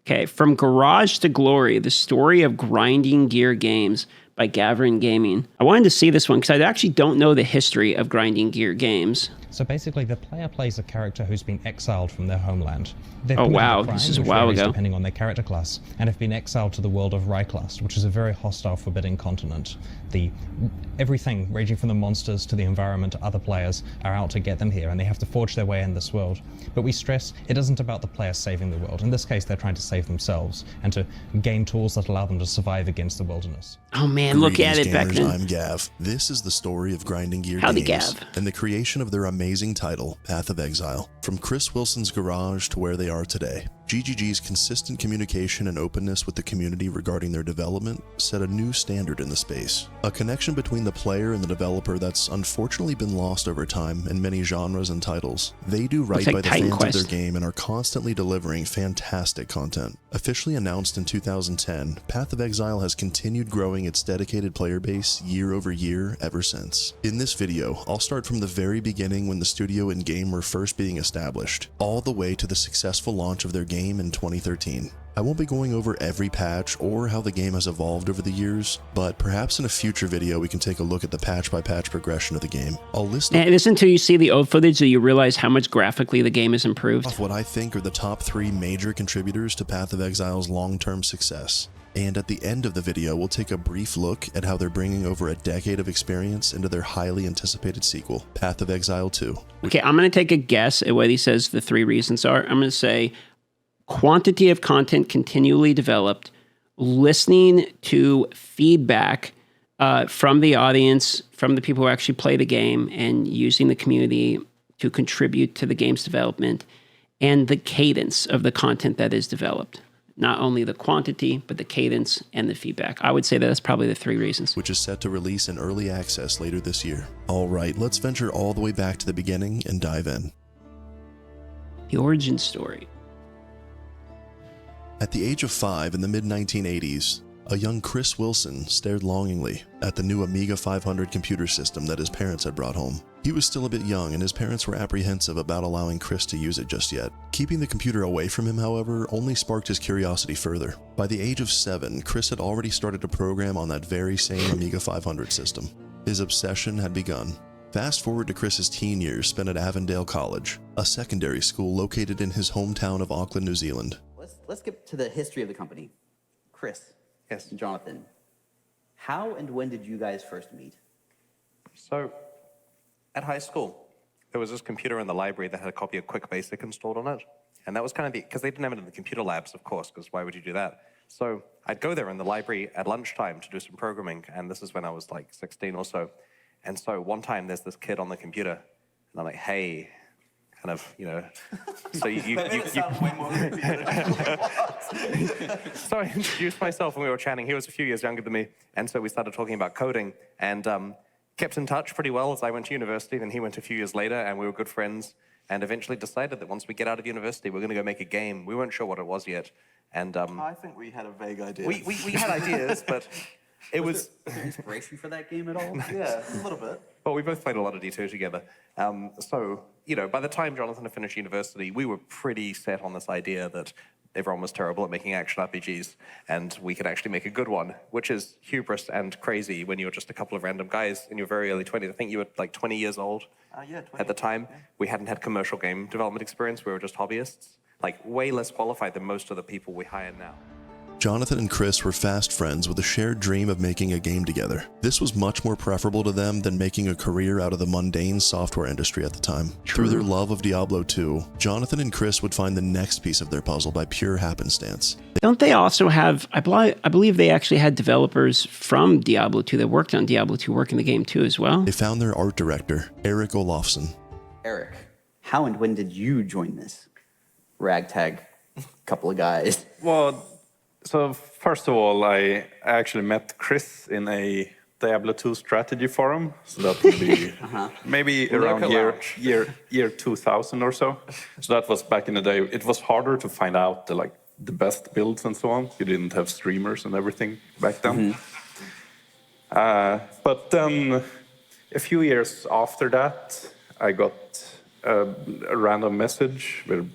Okay, From Garage to Glory, the story of grinding gear games by Gavryn Gaming. I wanted to see this one because I actually don't know the history of grinding gear games. So basically, the player plays a character who's been exiled from their homeland. They've Oh committed wow, crime, this is a which while varies ago. depending on their character class, and have been exiled to the world of Ryklast, which is a very hostile, forbidding continent. Everything, ranging from the monsters to the environment to other players, are out to get them here, and they have to forge their way in this world. But we stress it isn't about the player saving the world. In this case, they're trying to save themselves and to gain tools that allow them to survive against the wilderness. Oh man, look at it back gamers, then. I'm Gav. This is the story of grinding gear Howdy, games Gav. and the creation of their amazing title, Path of Exile. From Chris Wilson's garage to where they are today, GGG's consistent communication and openness with the community regarding their development set a new standard in the space. A connection between the player and the developer that's unfortunately been lost over time in many genres and titles. They do right like by the Titan fans Quest. of their game and are constantly delivering fantastic content. Officially announced in 2010, Path of Exile has continued growing its dedicated player base year over year ever since. In this video, I'll start from the very beginning when the studio and game were first being established, all the way to the successful launch of their game in 2013. I won't be going over every patch or how the game has evolved over the years, but perhaps in a future video we can take a look at the patch-by-patch progression of the game. I'll list And it isn't until you see the old footage that you realize how much graphically the game has improved. off what I think are the top 3 major contributors to Path of Exile's long-term success. And at the end of the video, we'll take a brief look at how they're bringing over a decade of experience into their highly anticipated sequel, Path of Exile 2. Okay, I'm going to take a guess at what he says the 3 reasons are. I'm going to say quantity of content continually developed, listening to feedback from the audience, from the people who actually play the game, and using the community to contribute to the game's development, and the cadence of the content that is developed. Not only the quantity, but the cadence and the feedback. I would say that's probably the 3 reasons. Which is set to release in early access later this year. All right, let's venture all the way back to the beginning and dive in. The origin story. At the age of 5 in the mid-1980s, a young Chris Wilson stared longingly at the new Amiga 500 computer system that his parents had brought home. He was still a bit young, and his parents were apprehensive about allowing Chris to use it just yet. Keeping the computer away from him, however, only sparked his curiosity further. By the age of 7, Chris had already started to program on that very same Amiga 500 system. His obsession had begun. Fast forward to Chris's teen years spent at Avondale College, a secondary school located in his hometown of Auckland, New Zealand. Let's get to the history of the company. Chris. Yes. Jonathan. How and when did you guys first meet? So, at high school, there was this computer in the library that had a copy of Quick Basic installed on it. And that was kind of because they didn't have it in the computer labs, of course, because why would you do that? So I'd go there in the library at lunchtime to do some programming, and this is when I was like 16 or so. And so one time there's this kid on the computer, and I'm like, hey, kind of, you know, so So I introduced myself and we were chatting. He was a few years younger than me, and so we started talking about coding, and kept in touch pretty well as I went to university. Then he went a few years later, and we were good friends, and eventually decided that once we get out of university, we're going to go make a game. We weren't sure what it was yet, and I think we had a vague idea. we had ideas, but it was there inspiration for that game at all? Yeah, a little bit. Well, we both played a lot of D2 together. So, you know, by the time Jonathan had finished university, we were pretty set on this idea that everyone was terrible at making action RPGs, and we could actually make a good one, which is hubris and crazy when you're just a couple of random guys in your very early 20s. I think you were like 20 years old Yeah, 20. at the time. Yeah. We hadn't had commercial game development experience. We were just hobbyists, like way less qualified than most of the people we hire now. Jonathan and Chris were fast friends with a shared dream of making a game together. This was much more preferable to them than making a career out of the mundane software industry at the time. Through their love of Diablo 2, Jonathan and Chris would find the next piece of their puzzle by pure happenstance. Don't they also have, I believe they actually had developers from Diablo 2 that worked on Diablo 2 work in the game too as well? They found their art director, Eric Olofsson. Eric, how and when did you join this ragtag couple of guys? Well, so first of all, I actually met Chris in a Diablo 2 strategy forum. So that would be maybe around year 2000 or so. So that was back in the day. It was harder to find out the best builds and so on. You didn't have streamers and everything back then. But then a few years after that, I got a random message where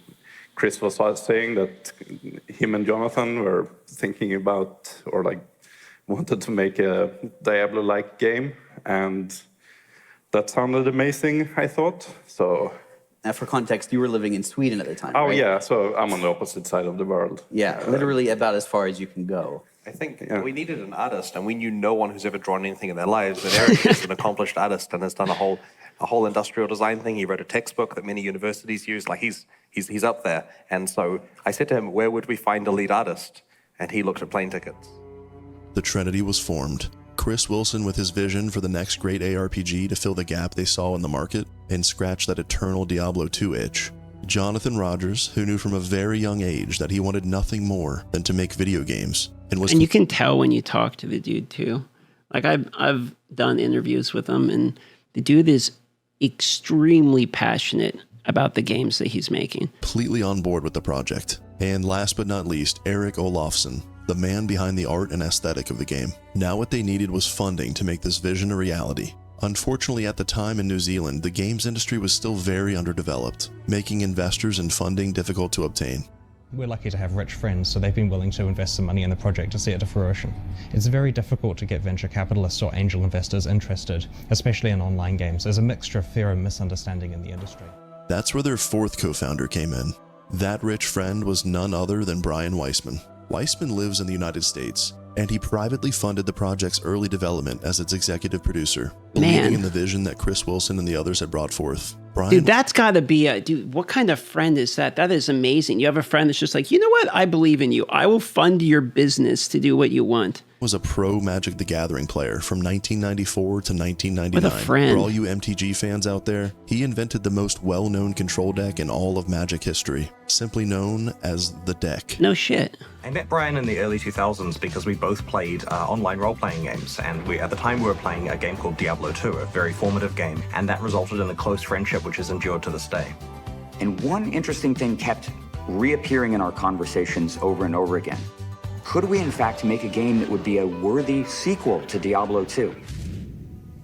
Chris was saying that him and Jonathan were thinking about, or like wanted to make a Diablo-like game, and that sounded amazing, I thought. So. Now, for context, you were living in Sweden at the time. Oh right? yeah, so I'm on the opposite side of the world. Yeah, literally about as far as you can go. I think we needed an artist, and we knew no one who's ever drawn anything in their lives. And Eric is an accomplished artist and has done a whole industrial design thing. He wrote a textbook that many universities use. Like he's up there. And so I said to him, "Where would we find a lead artist?" And he looked at plane tickets. The Trinity was formed. Chris Wilson with his vision for the next great ARPG to fill the gap they saw in the market and scratch that eternal Diablo 2 itch. Jonathan Rogers, who knew from a very young age that he wanted nothing more than to make video games, and you can tell when you talk to the dude too. Like I've done interviews with him, and the dude is extremely passionate about the games that he's making. Completely on board with the project. And last but not least, Eric Olofsson, the man behind the art and aesthetic of the game. Now what they needed was funding to make this vision a reality. Unfortunately, at the time in New Zealand, the games industry was still very underdeveloped, making investors and funding difficult to obtain. We're lucky to have rich friends, so they've been willing to invest some money in the project to see it to fruition. It's very difficult to get venture capitalists or angel investors interested, especially in online games. There's a mixture of fear and misunderstanding in the industry. That's where their fourth co-founder came in. That rich friend was none other than Brian Weissman. Weissman lives in the United States, and he privately funded the project's early development as its executive producer, believing in the vision that Chris Wilson and the others had brought forth. Dude, that's got to be what kind of friend is that? That is amazing. You have a friend that's just like, you know what? I believe in you. I will fund your business to do what you want. Was a pro Magic the Gathering player from 1994 to 1999. With a friend. For all you MTG fans out there, he invented the most well-known control deck in all of Magic history, simply known as the deck. No shit. I met Brian in the early 2000s because we both played online role-playing games, and at the time we were playing a game called Diablo 2, a very formative game, and that resulted in a close friendship which has endured to this day. And one interesting thing kept reappearing in our conversations over and over again. Could we in fact make a game that would be a worthy sequel to Diablo 2?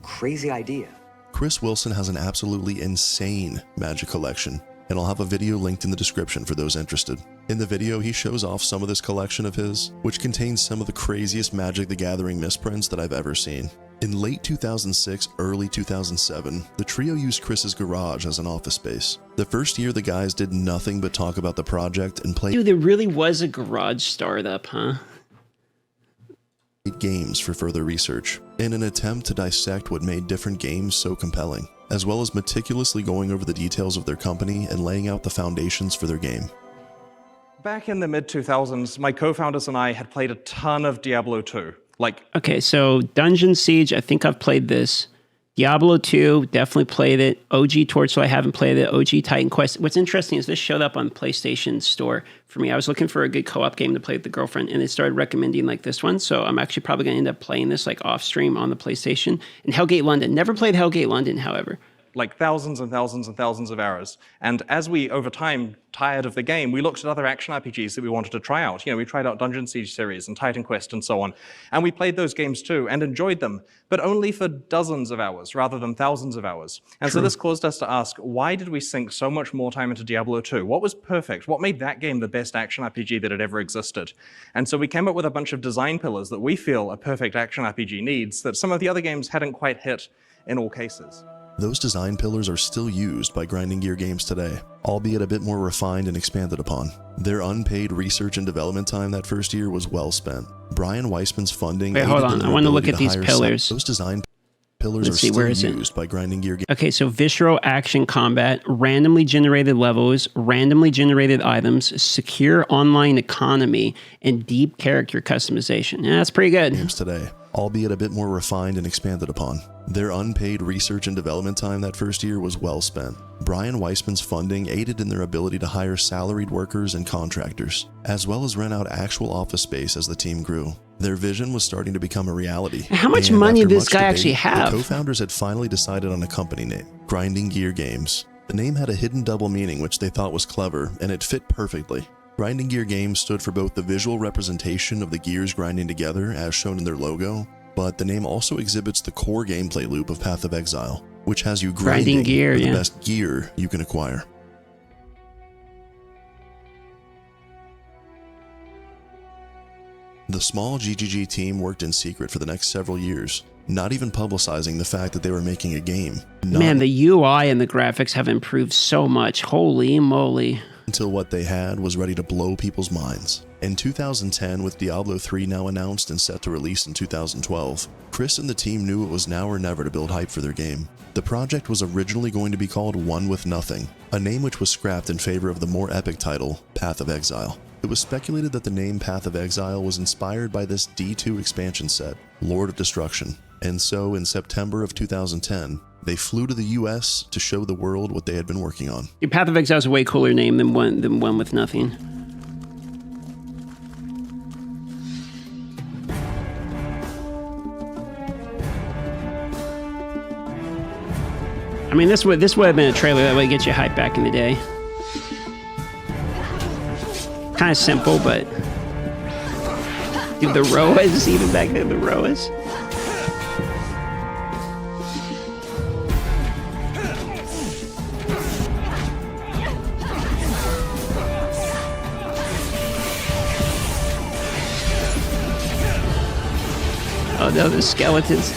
Crazy idea. Chris Wilson has an absolutely insane Magic collection, and I'll have a video linked in the description for those interested. In the video, he shows off some of this collection of his, which contains some of the craziest Magic the Gathering misprints that I've ever seen. In late 2006, early 2007, the trio used Chris's garage as an office space. The first year, the guys did nothing but talk about the project and play. Dude, there really was a garage startup, huh? Games for further research, in an attempt to dissect what made different games so compelling, as well as meticulously going over the details of their company and laying out the foundations for their game. Back in the mid-2000s, my co-founders and I had played a ton of Diablo 2. Okay, so Dungeon Siege, I think I've played this. Diablo 2, definitely played it. OG Torchlight, I haven't played it. OG Titan Quest. What's interesting is this showed up on PlayStation Store for me. I was looking for a good co-op game to play with the girlfriend, and they started recommending this one. So I'm actually probably going to end up playing this off stream on the PlayStation. And Hellgate London. Never played Hellgate London, however. Thousands and thousands and thousands of hours. And as we, over time, tired of the game, we looked at other action RPGs that we wanted to try out. We tried out Dungeon Siege series and Titan Quest and so on. And we played those games too and enjoyed them, but only for dozens of hours rather than thousands of hours. And so this caused us to ask, why did we sink so much more time into Diablo 2? What was perfect? What made that game the best action RPG that had ever existed? And so we came up with a bunch of design pillars that we feel a perfect action RPG needs that some of the other games hadn't quite hit in all cases. Those design pillars are still used by Grinding Gear games today, albeit a bit more refined and expanded upon. Their unpaid research and development time that first year was well spent. Brian Weissman's funding... Wait, hold on. I want to look at these pillars. Those design pillars are still used by Grinding Gear games. Okay, so visceral action combat, randomly generated levels, randomly generated items, secure online economy, and deep character customization. Yeah, that's pretty good. Games today, albeit a bit more refined and expanded upon. Their unpaid research and development time that first year was well spent. Brian Weissman's funding aided in their ability to hire salaried workers and contractors, as well as rent out actual office space as the team grew. Their vision was starting to become a reality. How much money did this guy actually have? The co-founders had finally decided on a company name, Grinding Gear Games. The name had a hidden double meaning which they thought was clever, and it fit perfectly. Grinding Gear Games stood for both the visual representation of the gears grinding together as shown in their logo, but the name also exhibits the core gameplay loop of Path of Exile, which has you grinding gear, the best gear you can acquire. The small GGG team worked in secret for the next several years, not even publicizing the fact that they were making a game. Man, the UI and the graphics have improved so much. Holy moly. Until what they had was ready to blow people's minds. In 2010, with Diablo 3 now announced and set to release in 2012, Chris and the team knew it was now or never to build hype for their game. The project was originally going to be called One With Nothing, a name which was scrapped in favor of the more epic title, Path of Exile. It was speculated that the name Path of Exile was inspired by this D2 expansion set, Lord of Destruction. And so, in September of 2010, they flew to the US to show the world what they had been working on. Your Path of Exile is a way cooler name than One With Nothing. I mean, this would have been a trailer that would get you hyped back in the day. Kind of simple, but dude, the ROAS, even back then, the ROAS. Oh no, the skeletons.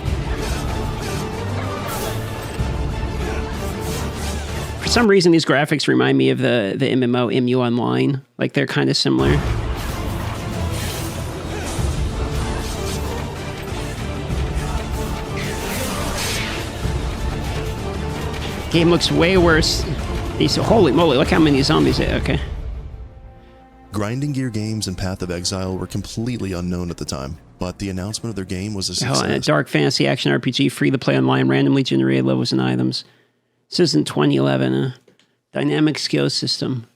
For some reason, these graphics remind me of the MMO MU Online. Like, they're kind of similar. Game looks way worse. Holy moly, look how many zombies there. Okay. Grinding Gear Games and Path of Exile were completely unknown at the time, but the announcement of their game was a success. A dark fantasy action RPG, free to play online, randomly generated levels and items. This is in 2011. A dynamic skill system,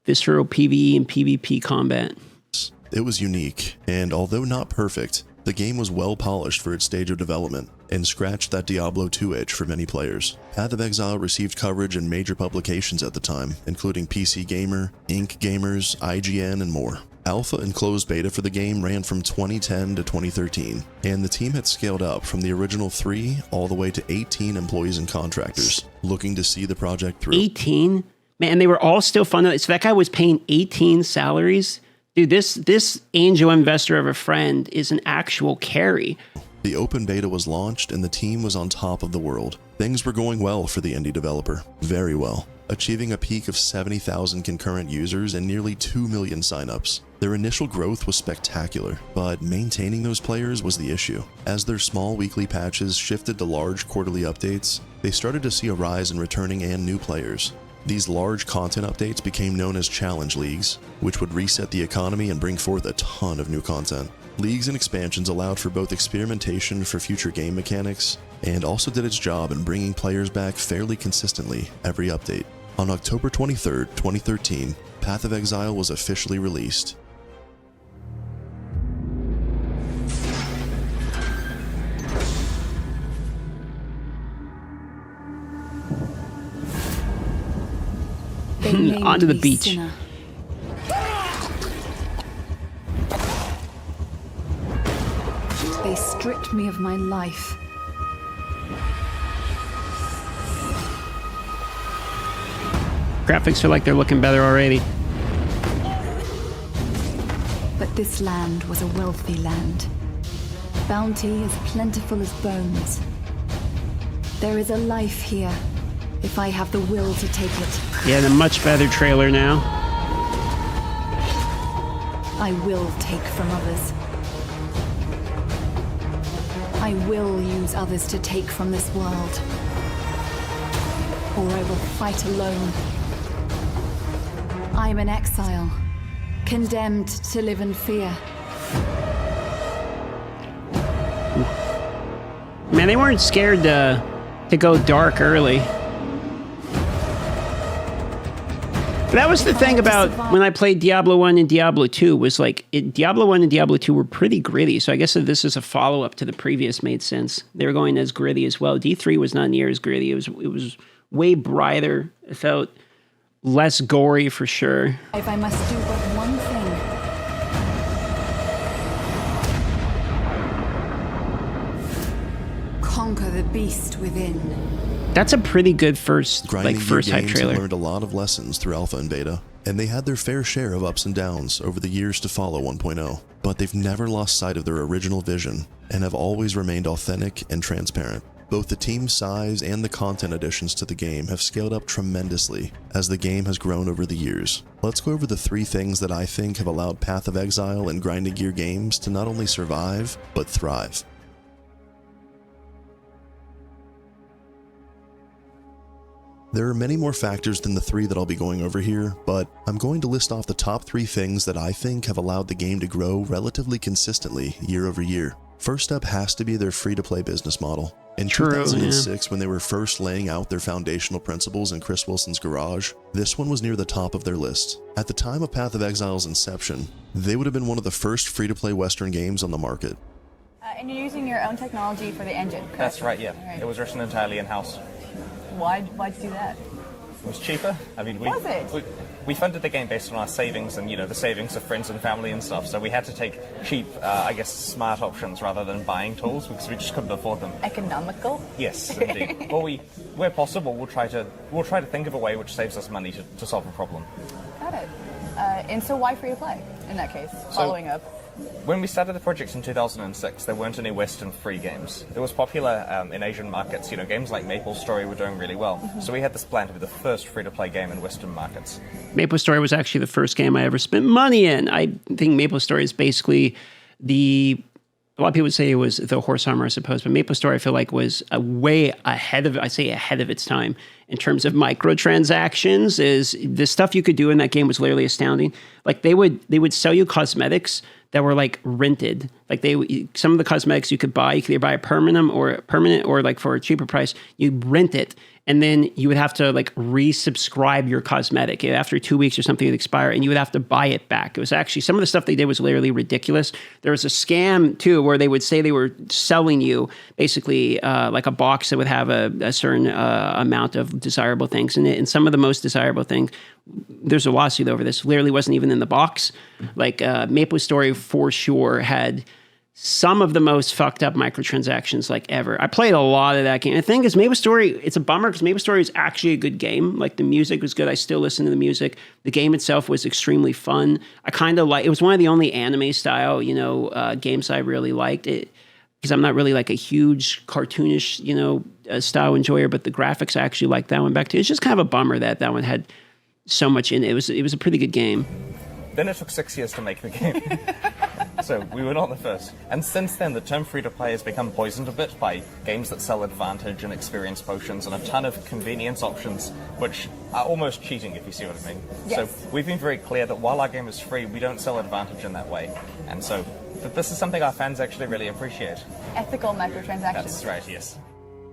visceral PvE and PvP combat. It was unique, and although not perfect, the game was well polished for its stage of development and scratched that Diablo 2 itch for many players. Path of Exile received coverage in major publications at the time, including PC Gamer, Inc. Gamers, IGN, and more. Alpha and closed beta for the game ran from 2010 to 2013, and the team had scaled up from the original 3 all the way to 18 employees and contractors, looking to see the project through. 18? Man, they were all still funded. So that guy was paying 18 salaries? Dude, this angel investor of a friend is an actual carry. The open beta was launched and the team was on top of the world. Things were going well for the indie developer, very well, achieving a peak of 70,000 concurrent users and nearly 2 million signups. Their initial growth was spectacular, but maintaining those players was the issue. As their small weekly patches shifted to large quarterly updates, they started to see a rise in returning and new players. These large content updates became known as challenge leagues, which would reset the economy and bring forth a ton of new content. Leagues and expansions allowed for both experimentation for future game mechanics, and also did its job in bringing players back fairly consistently every update. On October 23, 2013, Path of Exile was officially released. Onto the beach. Sinner. They stripped me of my life. Graphics feel like they're looking better already. But this land was a wealthy land. Bounty as plentiful as bones. There is a life here, if I have the will to take it. Yeah, and a much better trailer now. I will take from others. I will use others to take from this world. Or I will fight alone. I am an exile, condemned to live in fear. Man, they weren't scared to go dark early. But that was the thing about when I played Diablo 1 and Diablo 2 was like, Diablo 1 and Diablo 2 were pretty gritty. So I guess if this is a follow-up to the previous made sense. They were going as gritty as well. D3 was not near as gritty. It was way brighter. It felt less gory for sure. If I must do but one thing. Conquer the beast within. That's a pretty good first Grinding hype trailer. Learned a lot of lessons through alpha and beta, and they had their fair share of ups and downs over the years to follow 1.0. but they've never lost sight of their original vision and have always remained authentic and transparent. Both the team size and the content additions to the game have scaled up tremendously as the game has grown over the years. Let's go over the 3 things that I think have allowed Path of Exile and Grinding Gear games to not only survive, but thrive. There are many more factors than the 3 that I'll be going over here, but I'm going to list off the top 3 things that I think have allowed the game to grow relatively consistently year over year. First up has to be their free-to-play business model. In 2006, when they were first laying out their foundational principles in Chris Wilson's garage, this one was near the top of their list. At the time of Path of Exile's inception, they would have been one of the first free-to-play Western games on the market. And you're using your own technology for the engine, correct? That's right, yeah. Right. It was written entirely in-house. Why'd you do that? It was cheaper. I mean, we funded the game based on our savings and, the savings of friends and family and stuff. So we had to take cheap, smart options rather than buying tools because we just couldn't afford them. Economical? Yes, indeed. Well, where possible, we'll try to think of a way which saves us money to solve a problem. Got it. And so why free to play in that case? Following up. When we started the project in 2006, there weren't any Western free games. It was popular in Asian markets. Games like MapleStory were doing really well. Mm-hmm. So we had this plan to be the first free-to-play game in Western markets. MapleStory was actually the first game I ever spent money in. I think MapleStory is basically a lot of people would say it was the horse armor, I suppose, but MapleStory I feel like was way ahead of its time in terms of microtransactions. Is the stuff you could do in that game was literally astounding. Like they would sell you cosmetics that were like rented. Like some of the cosmetics you could buy, you could either buy a permanent or like for a cheaper price, you rent it. And then you would have to like resubscribe your cosmetic. After 2 weeks or something, it would expire and you would have to buy it back. It was actually, some of the stuff they did was literally ridiculous. There was a scam too, where they would say they were selling you basically like a box that would have a certain amount of desirable things in it. And some of the most desirable things, there's a lawsuit over this, literally wasn't even in the box. Like MapleStory for sure had some of the most fucked up microtransactions like ever. I played a lot of that game. The thing is, MapleStory, it's a bummer because MapleStory is actually a good game. Like the music was good. I still listen to the music. The game itself was extremely fun. I kind of it was one of the only anime style, games I really liked it because I'm not really like a huge cartoonish, style enjoyer, but the graphics I actually liked that one back too. It's just kind of a bummer that one had so much in it. It was a pretty good game. Then it took 6 years to make the game. So we were not the first. And since then, the term free-to-play has become poisoned a bit by games that sell advantage and experience potions and a ton of convenience options, which are almost cheating, if you see what I mean. Yes. So we've been very clear that while our game is free, we don't sell advantage in that way. And so this is something our fans actually really appreciate. Ethical microtransactions. That's right, yes.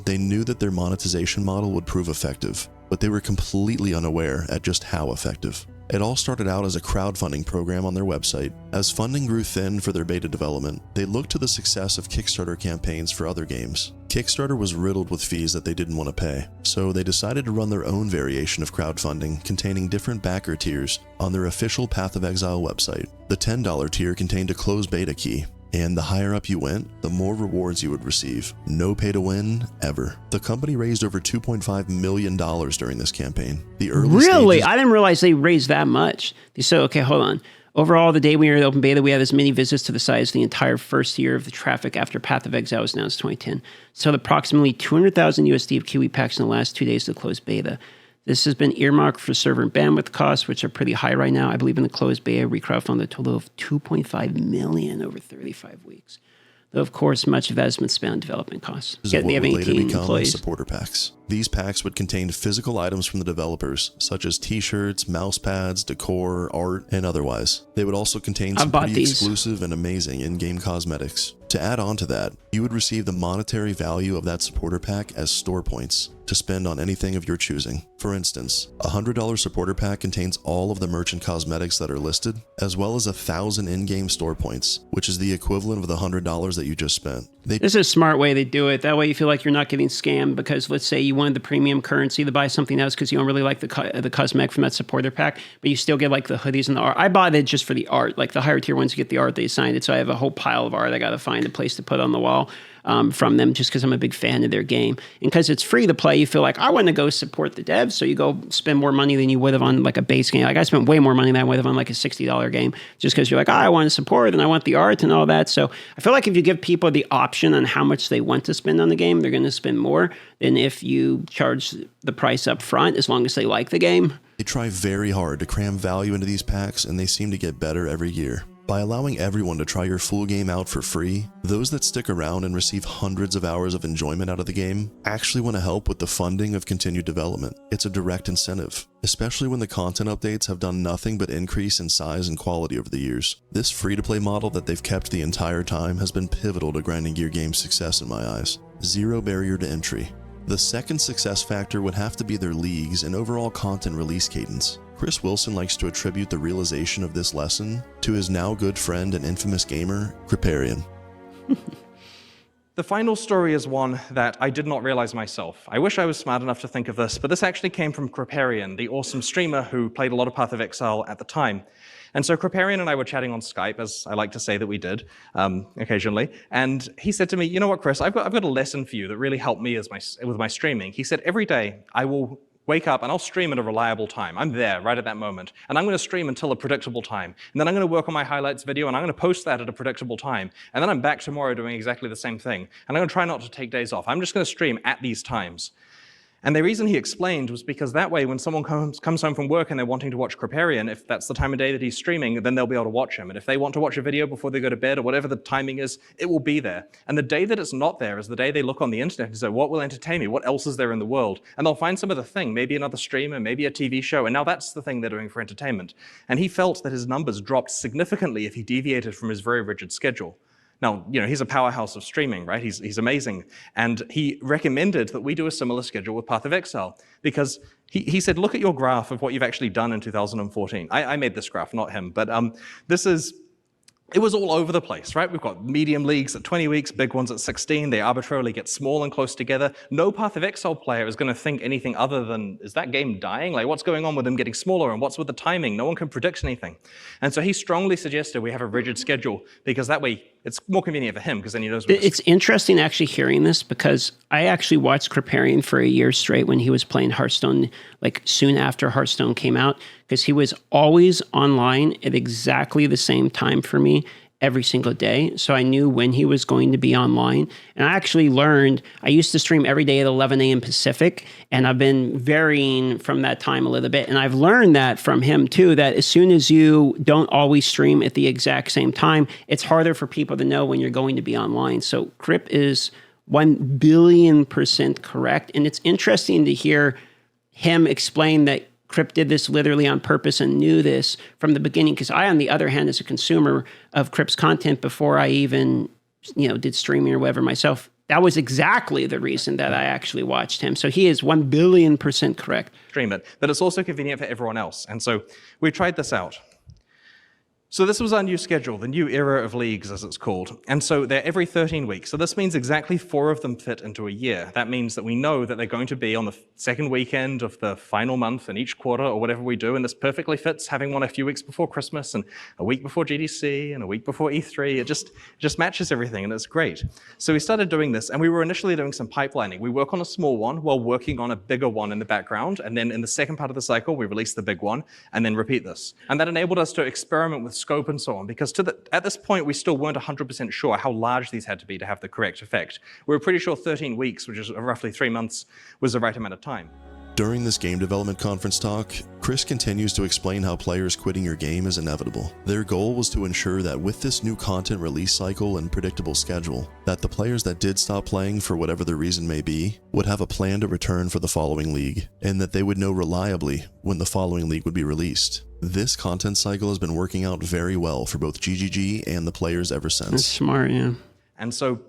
They knew that their monetization model would prove effective, but they were completely unaware at just how effective. It all started out as a crowdfunding program on their website. As funding grew thin for their beta development, they looked to the success of Kickstarter campaigns for other games. Kickstarter was riddled with fees that they didn't want to pay, so they decided to run their own variation of crowdfunding containing different backer tiers on their official Path of Exile website. The $10 tier contained a closed beta key, and the higher up you went, the more rewards you would receive. No pay to win, ever. The company raised over $2.5 million during this campaign. The early Really? stages- I didn't realize they raised that much. They said, okay, hold on. Overall, the day we were in open beta, we had as many visits to the site as the entire first year of the traffic after Path of Exile was announced in 2010. Sold approximately 200,000 USD of Kiwi packs in the last 2 days of the closed beta. This has been earmarked for server and bandwidth costs, which are pretty high right now. I believe in the closed beta, we crowdfunded a total of $2.5 million over 35 weeks. Though, of course, much of that has been spent on development costs. What They have would later 18 become employees. supporter packs. These packs would contain physical items from the developers, such as t-shirts, mouse pads, decor, art, and otherwise. They would also contain some pretty exclusive and amazing in-game cosmetics. To add on to that, you would receive the monetary value of that supporter pack as store points to spend on anything of your choosing. For instance, a $100 supporter pack contains all of the merchant cosmetics that are listed, as well as 1,000 in-game store points, which is the equivalent of the $100 that you just spent. This is a smart way to do it. That way you feel like you're not getting scammed because let's say you wanted the premium currency to buy something else because you don't really like the cosmetic from that supporter pack, but you still get like the hoodies and the art. I bought it just for the art. Like the higher tier ones, you get the art, they assigned it. So I have a whole pile of art. I got to find a place to put on the wall. email from them just because I'm a big fan of their game. And because it's free to play, you feel like I want to go support the devs. So you go spend more money than you would have on like a base game. Like I spent way more money than I would have on like a $60 game just because you're like, I want to support and I want the art and all that. So I feel like if you give people the option on how much they want to spend on the game, they're going to spend more than if you charge the price up front, as long as they like the game. They try very hard to cram value into these packs, and they seem to get better every year. By allowing everyone to try your full game out for free, those that stick around and receive hundreds of hours of enjoyment out of the game actually want to help with the funding of continued development. It's a direct incentive, especially when the content updates have done nothing but increase in size and quality over the years. This free-to-play model that they've kept the entire time has been pivotal to Grinding Gear Games' success in my eyes. Zero barrier to entry. The second success factor would have to be their leagues and overall content release cadence. Chris Wilson likes to attribute the realization of this lesson to his now good friend and infamous gamer, Criparian. The final story is one that I did not realize myself. I wish I was smart enough to think of this, but this actually came from Criparian, the awesome streamer who played a lot of Path of Exile at the time. And so Criparian and I were chatting on Skype, as I like to say that we did occasionally. And he said to me, you know what, Chris, I've got a lesson for you that really helped me with my streaming. He said, every day I will wake up and I'll stream at a reliable time. I'm there right at that moment. And I'm going to stream until a predictable time. And then I'm going to work on my highlights video and I'm going to post that at a predictable time. And then I'm back tomorrow doing exactly the same thing. And I'm going to try not to take days off. I'm just going to stream at these times. And the reason he explained was because that way, when someone comes home from work and they're wanting to watch Criparian, if that's the time of day that he's streaming, then they'll be able to watch him. And if they want to watch a video before they go to bed or whatever the timing is, it will be there. And the day that it's not there is the day they look on the internet and say, what will entertain me? What else is there in the world? And they'll find some other thing, maybe another streamer, maybe a TV show. And now that's the thing they're doing for entertainment. And he felt that his numbers dropped significantly if he deviated from his very rigid schedule. Now, you know, he's a powerhouse of streaming, right? He's amazing. And he recommended that we do a similar schedule with Path of Exile because he said, look at your graph of what you've actually done in 2014. I made this graph, not him, but it was all over the place, right? We've got medium leagues at 20 weeks, big ones at 16. They arbitrarily get small and close together. No Path of Exile player is going to think anything other than, is that game dying? Like, what's going on with them getting smaller, and what's with the timing? No one can predict anything. And so he strongly suggested we have a rigid schedule because that way it's more convenient for him because then he knows what it's interesting actually hearing this because I actually watched Criparian for a year straight when he was playing Hearthstone, like soon after Hearthstone came out, because he was always online at exactly the same time for me every single day. So I knew when he was going to be online. And I actually learned, I used to stream every day at 11 a.m. Pacific, and I've been varying from that time a little bit. And I've learned that from him too, that as soon as you don't always stream at the exact same time, it's harder for people to know when you're going to be online. So Crip is 1 billion% correct. And it's interesting to hear him explain that Crip did this literally on purpose and knew this from the beginning. Because I, on the other hand, as a consumer of Crip's content before I even, did streaming or whatever myself, that was exactly the reason that I actually watched him. So he is 1 billion% correct. Stream it, but it's also convenient for everyone else. And so we tried this out. So this was our new schedule, the new era of leagues, as it's called. And so they're every 13 weeks. So this means exactly 4 of them fit into a year. That means that we know that they're going to be on the second weekend of the final month in each quarter or whatever we do. And this perfectly fits having one a few weeks before Christmas and a week before GDC and a week before E3. It just matches everything, and it's great. So we started doing this, and we were initially doing some pipelining. We work on a small one while working on a bigger one in the background. And then in the second part of the cycle, we release the big one and then repeat this. And that enabled us to experiment with scope and so on, because at this point, we still weren't 100% sure how large these had to be to have the correct effect. We were pretty sure 13 weeks, which is roughly 3 months, was the right amount of time. During this game development conference talk, Chris continues to explain how players quitting your game is inevitable. Their goal was to ensure that with this new content release cycle and predictable schedule, that the players that did stop playing for whatever the reason may be, would have a plan to return for the following league, and that they would know reliably when the following league would be released. This content cycle has been working out very well for both GGG and the players ever since. That's smart, yeah. And so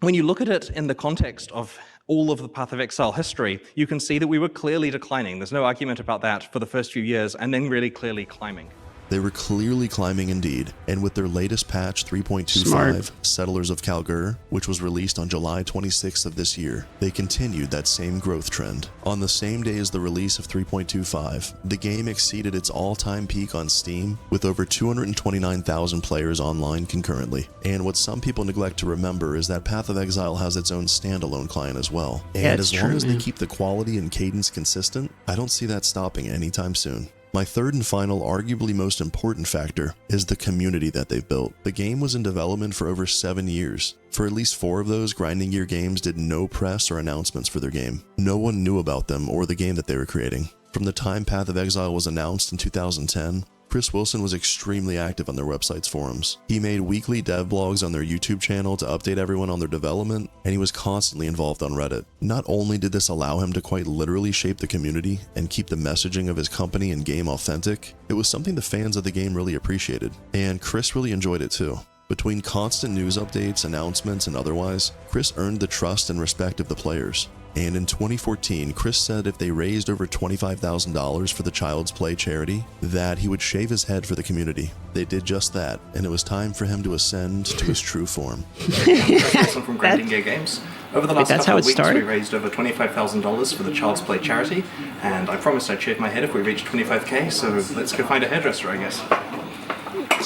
when you look at it in the context of all of the Path of Exile history, you can see that we were clearly declining. There's no argument about that for the first few years, and then really clearly climbing. They were clearly climbing indeed, and with their latest patch 3.25, Smart. Settlers of Kalgur, which was released on July 26th of this year, they continued that same growth trend. On the same day as the release of 3.25, the game exceeded its all-time peak on Steam with over 229,000 players online concurrently. And what some people neglect to remember is that Path of Exile has its own standalone client as well. And Yeah, as it's long true, as they man. keep the quality and cadence consistent, I don't see that stopping anytime soon. My third and final, arguably most important factor is the community that they've built. The game was in development for over 7 years. For at least 4 of those, Grinding Gear Games did no press or announcements for their game. No one knew about them or the game that they were creating. From the time Path of Exile was announced in 2010, Chris Wilson was extremely active on their website's forums. He made weekly dev blogs on their YouTube channel to update everyone on their development, and he was constantly involved on Reddit. Not only did this allow him to quite literally shape the community and keep the messaging of his company and game authentic, it was something the fans of the game really appreciated, and Chris really enjoyed it too. Between constant news updates, announcements, and otherwise, Chris earned the trust and respect of the players. And in 2014, Chris said if they raised over $25,000 for the Child's Play charity, that he would shave his head for the community. They did just that, and it was time for him to ascend to his true form. I'm from Grinding Gear Games. Over the last that's couple how of it weeks, started? we raised over $25,000 for the Child's Play charity, and I promised I'd shave my head if we reached 25k, so let's go find a hairdresser, I guess.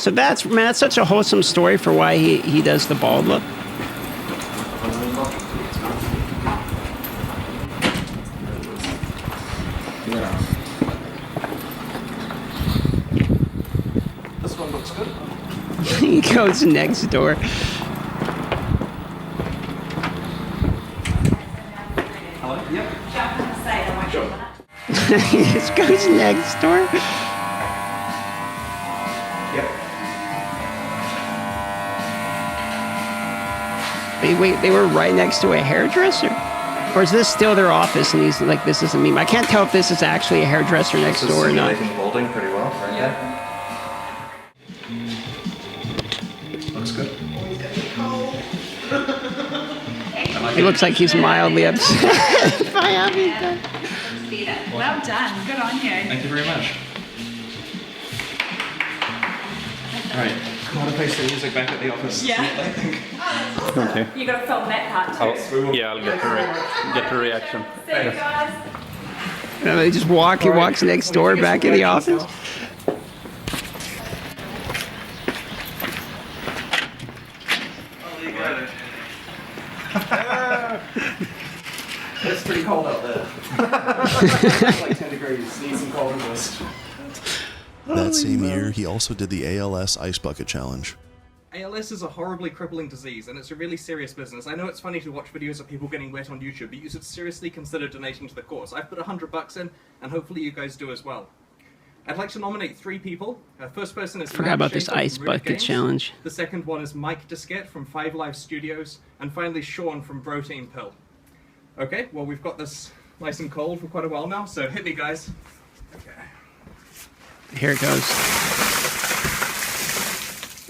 So that's such a wholesome story for why he does the bald look. This one looks good. He goes next door. Hello? Yep. He just goes next door. Yep. They were right next to a hairdresser? Or is this still their office and he's like, this is a meme? I can't tell if this is actually a hairdresser next This is door or not. simulating balding pretty well, right there. Looks good. He looks like he's mildly upset by having done. Well done. Good on you. Thank you very much. Alright, want to play some music back at the office? Yeah. I think. Okay. You got to film that part too. Yeah, I'll get the reaction. See you guys. They just walk. He walks next door back in the office. It's pretty cold out there. It's like 10 degrees. Need some cold resist. That same year, he also did the ALS Ice Bucket Challenge. ALS is a horribly crippling disease, and it's a really serious business. I know it's funny to watch videos of people getting wet on YouTube, but you should seriously consider donating to the cause. I've put $100 in, and hopefully you guys do as well. I'd like to nominate 3 people. First person is Forgot about this Ice Bucket Challenge. The second one is Mike Diskett from 5 Live Studios, and finally Sean from Protein Pill. Okay, well we've got this nice and cold for quite a while now, so hit me guys. Okay. Here it goes.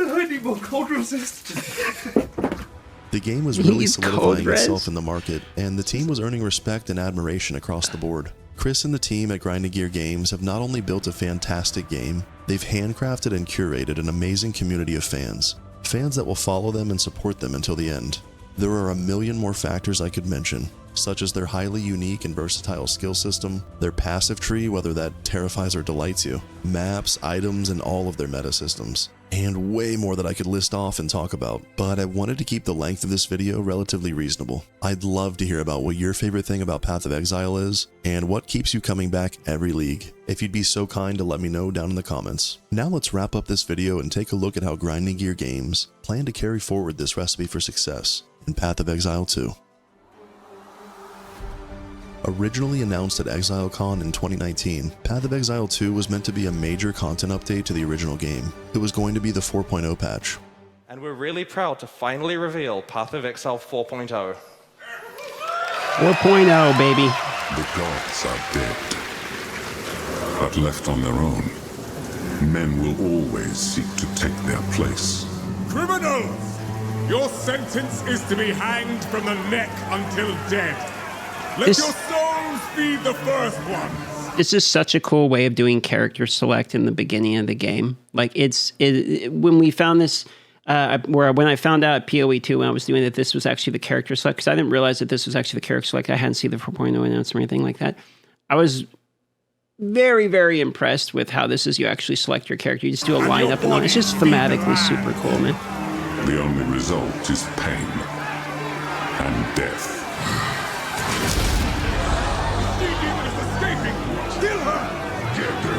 I need more cold resist. The game was really He's cold solidifying res. itself in the market, and the team was earning respect and admiration across the board. Chris and the team at Grinding Gear Games have not only built a fantastic game, they've handcrafted and curated an amazing community of fans. Fans that will follow them and support them until the end. There are a million more factors I could mention, such as their highly unique and versatile skill system, their passive tree, whether that terrifies or delights you, maps, items, and all of their meta systems. And way more that I could list off and talk about, but I wanted to keep the length of this video relatively reasonable. I'd love to hear about what your favorite thing about Path of Exile is, and what keeps you coming back every league. If you'd be so kind to let me know down in the comments. Now let's wrap up this video and take a look at how Grinding Gear Games plan to carry forward this recipe for success in Path of Exile 2. Originally announced at ExileCon in 2019, Path of Exile 2 was meant to be a major content update to the original game. It was going to be the 4.0 patch. And we're really proud to finally reveal Path of Exile 4.0. 4.0, baby. The gods are dead. But left on their own, men will always seek to take their place. Criminals! Your sentence is to be hanged from the neck until dead. Let your souls be the first ones. This is such a cool way of doing character select in the beginning of the game. Like when we found this, when I found out at PoE 2 when I was doing that, this was actually the character select, because I didn't realize that this was actually the character select. I hadn't seen the 4.0 announcement or anything like that. I was very, very impressed with how this is. You actually select your character. You just do a lineup, and it's just thematically super cool, man. The only result is pain and death. Kill her! Get her.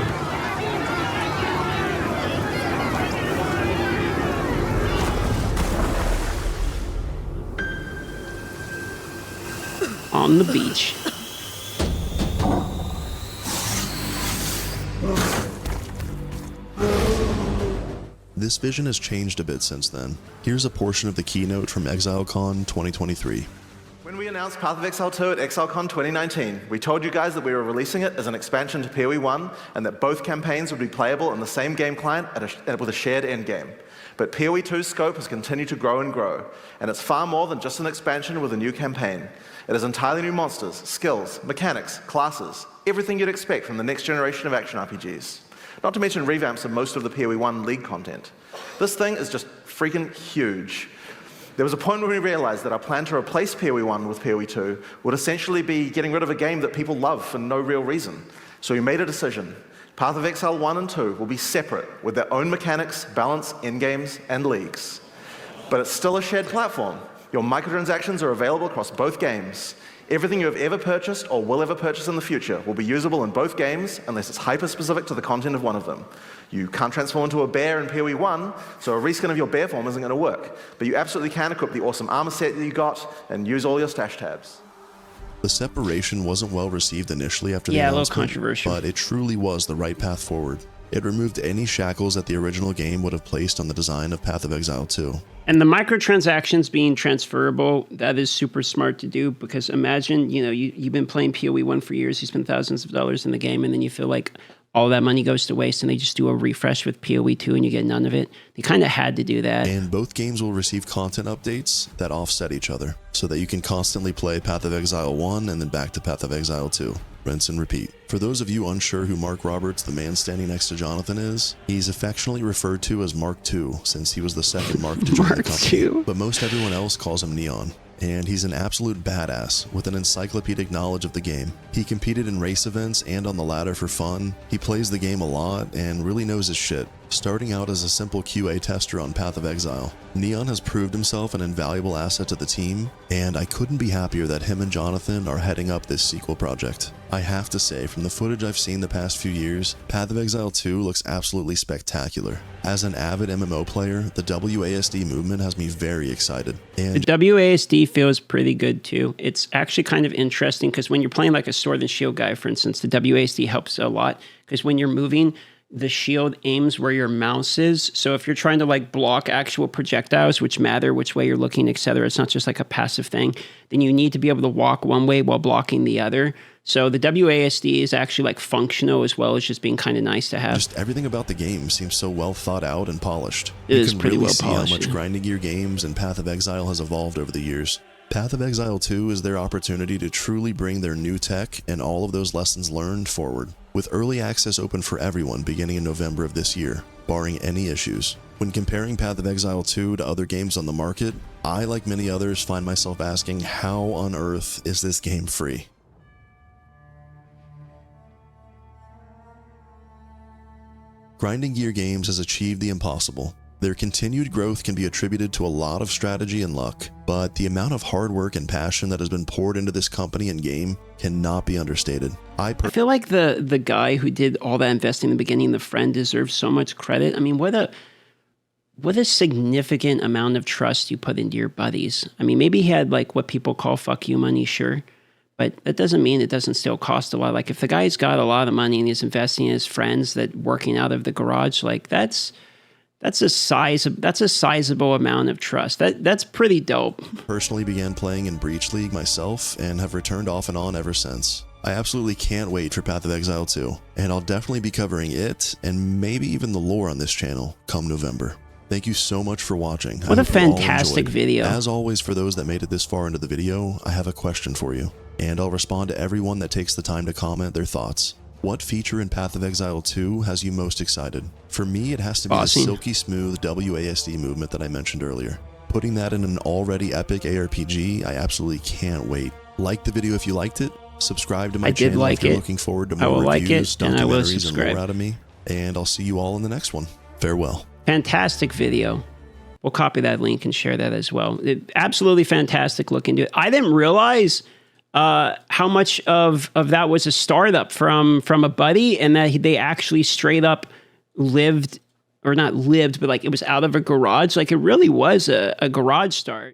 On the beach. This vision has changed a bit since then. Here's a portion of the keynote from ExileCon 2023. When we announced Path of Exile 2 at ExileCon 2019, we told you guys that we were releasing it as an expansion to PoE 1 and that both campaigns would be playable on the same game client with a shared endgame. But PoE 2's scope has continued to grow and grow, and it's far more than just an expansion with a new campaign. It has entirely new monsters, skills, mechanics, classes, everything you'd expect from the next generation of action RPGs. Not to mention revamps of most of the PoE 1 League content. This thing is just freaking huge. There was a point where we realized that our plan to replace PoE 1 with PoE 2 would essentially be getting rid of a game that people love for no real reason. So we made a decision. Path of Exile 1 and 2 will be separate with their own mechanics, balance, endgames, and leagues. But it's still a shared platform. Your microtransactions are available across both games. Everything you have ever purchased or will ever purchase in the future will be usable in both games unless it's hyper-specific to the content of one of them. You can't transform into a bear in PoE 1, so a reskin of your bear form isn't going to work. But you absolutely can equip the awesome armor set that you got and use all your stash tabs. The separation wasn't well received initially after the a announcement, little controversial. but it truly was the right path forward. It removed any shackles that the original game would have placed on the design of Path of Exile 2. And the microtransactions being transferable, that is super smart to do, because imagine, you've been playing PoE 1 for years, you spend thousands of dollars in the game, and then you feel like all that money goes to waste, and they just do a refresh with PoE 2 and you get none of it. They kind of had to do that. And both games will receive content updates that offset each other, so that you can constantly play Path of Exile 1 and then back to Path of Exile 2. Rinse and repeat. For those of you unsure who Mark Roberts, the man standing next to Jonathan, is, he's affectionately referred to as Mark II, since he was the second Mark to join the company. But most everyone else calls him Neon. And he's an absolute badass with an encyclopedic knowledge of the game. He competed in race events and on the ladder for fun. He plays the game a lot and really knows his shit. Starting out as a simple QA tester on Path of Exile, Neon has proved himself an invaluable asset to the team, and I couldn't be happier that him and Jonathan are heading up this sequel project. I have to say, from the footage I've seen the past few years, Path of Exile 2 looks absolutely spectacular. As an avid MMO player, the WASD movement has me very excited. And the WASD feels pretty good too. It's actually kind of interesting because when you're playing like a sword and shield guy, for instance, the WASD helps a lot because when you're moving, the shield aims where your mouse is. So if you're trying to like block actual projectiles, which matter which way you're looking, etc., it's not just like a passive thing, then you need to be able to walk one way while blocking the other. So the WASD is actually like functional as well as just being kind of nice to have. Just everything about the game seems so well thought out and polished. It is you can pretty really well see polished, how much yeah. Grinding Gear Games and Path of Exile has evolved over the years. Path of Exile 2 is their opportunity to truly bring their new tech and all of those lessons learned forward, with early access open for everyone beginning in November of this year, barring any issues. When comparing Path of Exile 2 to other games on the market, I, like many others, find myself asking, how on earth is this game free? Grinding Gear Games has achieved the impossible. Their continued growth can be attributed to a lot of strategy and luck, but the amount of hard work and passion that has been poured into this company and game cannot be understated. I feel like the guy who did all that investing in the beginning, the friend, deserves so much credit. I mean, what a significant amount of trust you put into your buddies. I mean, maybe he had like what people call fuck you money, sure. But that doesn't mean it doesn't still cost a lot. Like if the guy's got a lot of money and he's investing in his friends that working out of the garage, like that's a sizable amount of trust. That's pretty dope. Personally began playing in Breach League myself and have returned off and on ever since. I absolutely can't wait for Path of Exile 2, and I'll definitely be covering it and maybe even the lore on this channel come November. Thank you so much for watching. What a fantastic video. As always, for those that made it this far into the video, I have a question for you, and I'll respond to everyone that takes the time to comment their thoughts. What feature in Path of Exile 2 has you most excited? For me, it has to be the silky smooth WASD movement that I mentioned earlier. Putting that in an already epic ARPG, I absolutely can't wait. Like the video if you liked it. Subscribe to my channel if you're looking forward to more reviews, documentaries, and more out of me. And I'll see you all in the next one. Farewell. Fantastic video. We'll copy that link and share that as well. Absolutely fantastic look into it. I didn't realize how much of that was a startup from a buddy, and that they actually straight up lived, or not lived, but like it was out of a garage. Like it really was a garage start.